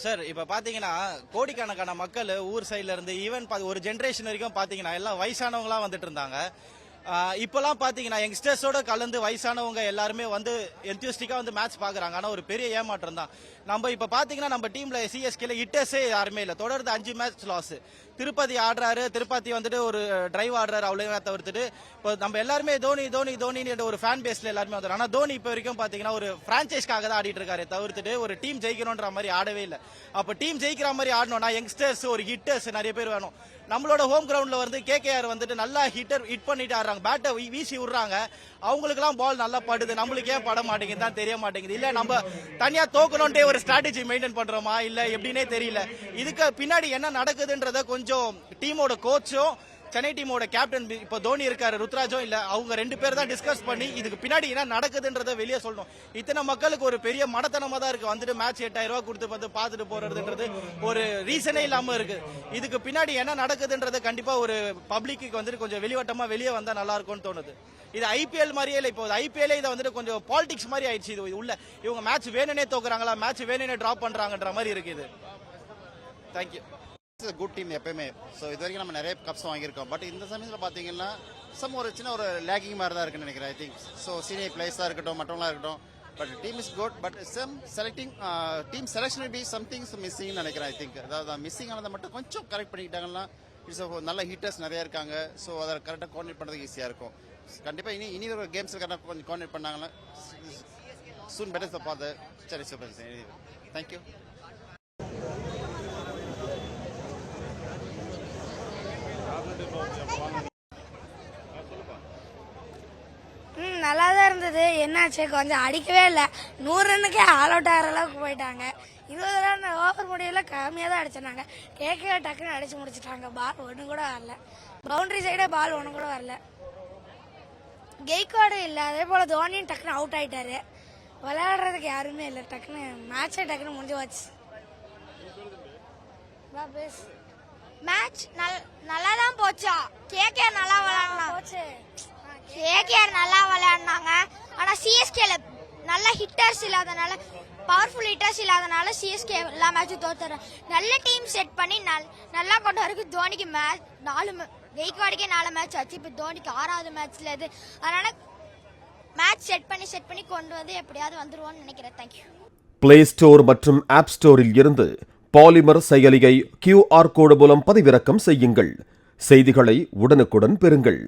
Sir இப்ப பாத்தீங்கன்னா கோடிக்கணக்கான மக்கள் ஊர் சைட்ல இருந்து ஈவன் ஒரு ஜென்ரேஷன் வரைக்கும் பாத்தீங்கன்னா எல்லாம் வயசானவங்களா வந்துட்டு இருந்தாங்க. இப்பெல்லாம் பாத்தீங்கன்னா யங்ஸ்டர்ஸோட கலந்து வயசானவங்க எல்லாருமே வந்து என்தியூஸ்டிக்கா வந்து மேட்ச் பாக்குறாங்க. ஆனா ஒரு பெரிய ஏமாற்றம் தான். நம்ம இப்ப பாத்தீங்கன்னா நம்ம டீம்ல சிஎஸ்கேல ஹிட்டர்ஸே யாருமே இல்ல. தொடர்ந்து 5 மேட்ச் லாஸ். திருப்பதி ஆடுறாரு, திருப்பதி வந்துட்டு ஒரு டிரைவ் ஆடுறாரு, அவ்வளவு தவிர்த்துட்டு இப்போ நம்ம எல்லாருமே தோனி தோனி தோனி ஒரு ஃபேன் பேஸ்ல எல்லாருமே வந்து. ஆனா தோனி இப்ப வரைக்கும் பாத்தீங்கன்னா ஒரு பிரான்சைஸ்க்காக தான் ஆடிட்டு இருக்காரு தவிர்த்துட்டு ஒரு டீம் ஜெயிக்கணும்ன்ற மாதிரி ஆடவே இல்லை. அப்ப டீம் ஜெயிக்கிற மாதிரி ஆடணும்னா யங்ஸ்டர்ஸ் ஒரு ஹிட்டர்ஸ் நிறைய பேர் வேணும். நம்மளோட ஹோம் கிரவுண்ட்ல வந்து கேகேஆர் வந்துட்டு நல்லா ஹிட் பண்ணிட்டு ஆடுறாங்க, பேட்டை வீசி விடுறாங்க, அவங்களுக்கு எல்லாம் பால் நல்லா படுது, நம்மளுக்கு ஏன் பட மாட்டேங்குது தான் தெரிய மாட்டேங்குது. இல்ல நம்ம தனியா தோக்கணும்ட்டே ஒரு ஸ்ட்ராட்டஜி மெயின்டைன் பண்றோமா இல்ல எப்படின்னே தெரியல. இதுக்கு பின்னாடி என்ன நடக்குதுன்றத கொஞ்சம் டீமோட கோச்சும் சென்னை டீமோட கேப்டன் இப்ப தோனி இருக்காரு, ருத்ராஜும் இல்ல, அவங்க 2 பேர் தான் டிஸ்கஸ் பண்ணி இதுக்கு பின்னாடி என்ன நடக்குதுன்றத வெளியே சொல்லணும். இத்தனை மக்களுக்கு ஒரு பெரிய மடத்தனமா தான் இருக்கு. வந்துட்டு மேட்ச் 8000 ரூபாய் கொடுத்து பார்த்துட்டு போறதுன்றது ஒரு ரீசனே இல்லாம இருக்கு. இதுக்கு பின்னாடி என்ன நடக்குதுன்றத கண்டிப்பா ஒரு பப்ளிக்கு வந்துட்டு கொஞ்சம் வெளிவட்டமா வெளியே வந்தா நல்லா இருக்கும்னு தோணுது. இது ஐபிஎல் மாதிரியே இல்லை. இப்போ ஐபிஎல் இதை வந்துட்டு கொஞ்சம் பாலிடிக்ஸ் மாதிரி ஆயிடுச்சு. இது உள்ள இவங்க மேட்ச் வேணுனே தோக்குறாங்களா, மேட்ச் வேணுனே டிராப் பண்றாங்கன்ற மாதிரி இருக்கு. இது தேங்க்யூ. குட் டீம் எப்பயுமே. ஸோ இது வரைக்கும் நம்ம நிறைய கப்ஸ் வாங்கியிருக்கோம். பட் இந்த சமயத்தில் பார்த்தீங்கன்னா ஒரு சின்ன ஒரு லேக்கிங் மாதிரி தான் இருக்குன்னு நினைக்கிறேன். ஐ திங்க் ஸோ சீனியர் பிளேயர்ஸாக இருக்கட்டும், மற்றவங்களா இருக்கட்டும். But team is good. But team selection be somethings மிஸ்ஸிங்னு நினைக்கிறேன். ஐ திங்க் அதாவது மிஸ்ஸிங் ஆனதை மட்டும் கொஞ்சம் கரெக்ட் பண்ணிக்கிட்டாங்கன்னா இட்ஸ் நல்ல ஹீட்டர்ஸ் நிறைய இருக்காங்க. ஸோ அதை கரெக்டாக கோஆர்டினேட் பண்ணுறதுக்கு ஈஸியாக இருக்கும். கண்டிப்பாக இனி ஒரு கேம்ஸ் கரெக்டாக கொஞ்சம் கோஆர்டினேட் பண்ணாங்கன்னா soon better for the Chennai Super Kings. Thank you. நல்லா தான் இருந்தது. என்னாச்சு, கொஞ்சம் அடிக்கவே இல்லை. 100 ரன்னுக்கே ஆல் அவுட் ஆகிற அளவுக்கு போயிட்டாங்க. 20 ரன் ஓவர் முடியல கம்மியாக தான் அடிச்சிருந்தாங்க. கேட்கவே டக்குன்னு அடிச்சு முடிச்சிட்டாங்க. பால் ஒன்று கூட வரல. பவுண்டரி சைடே பால் ஒன்று கூட வரல. கெய்க்வாடு இல்லை, அதே போல் தோனியும் டக்குன்னு அவுட் ஆயிட்டாரு. விளையாடுறதுக்கு யாருமே இல்லை. டக்குன்னு மேட்சே டக்குன்னு முடிஞ்சு வச்சு. மேட்ச் நல்லா தான் போச்சா. கேகேஆர் நல்லா விளையாடினாங்க. ஆனா சிஎஸ்கேல நல்ல ஹிட்டர்ஸ் இல்லாதனால, பவர்ஃபுல் ஹிட்டர்ஸ் இல்லாதனால சிஎஸ்கே எல்லா மேட்சும் தோத்துறாங்க. நல்ல டீம் செட் பண்ணி நல்லா கொண்டு வரக்கு தோனிக்கு மேட்ச் 4 கெய்க்வாடுக்கே 4 மேட்ச் ஆச்சு. இப்போ தோனிக்கு 6வது மேட்ச்ல இது. அதனால மேட்ச் செட் பண்ணி கொண்டு வந்து எப்படியாவது வந்துருவோம்னு நினைக்கிறேன். தேங்க்யூ. பிளே ஸ்டோர் மற்றும் ஆப் ஸ்டோரில் இருந்து பாலிமர் செயலியை QR கோடு மூலம் பதிவிறக்கம் செய்யுங்கள். செய்திகளை உடனுக்குடன் பெறுங்கள்.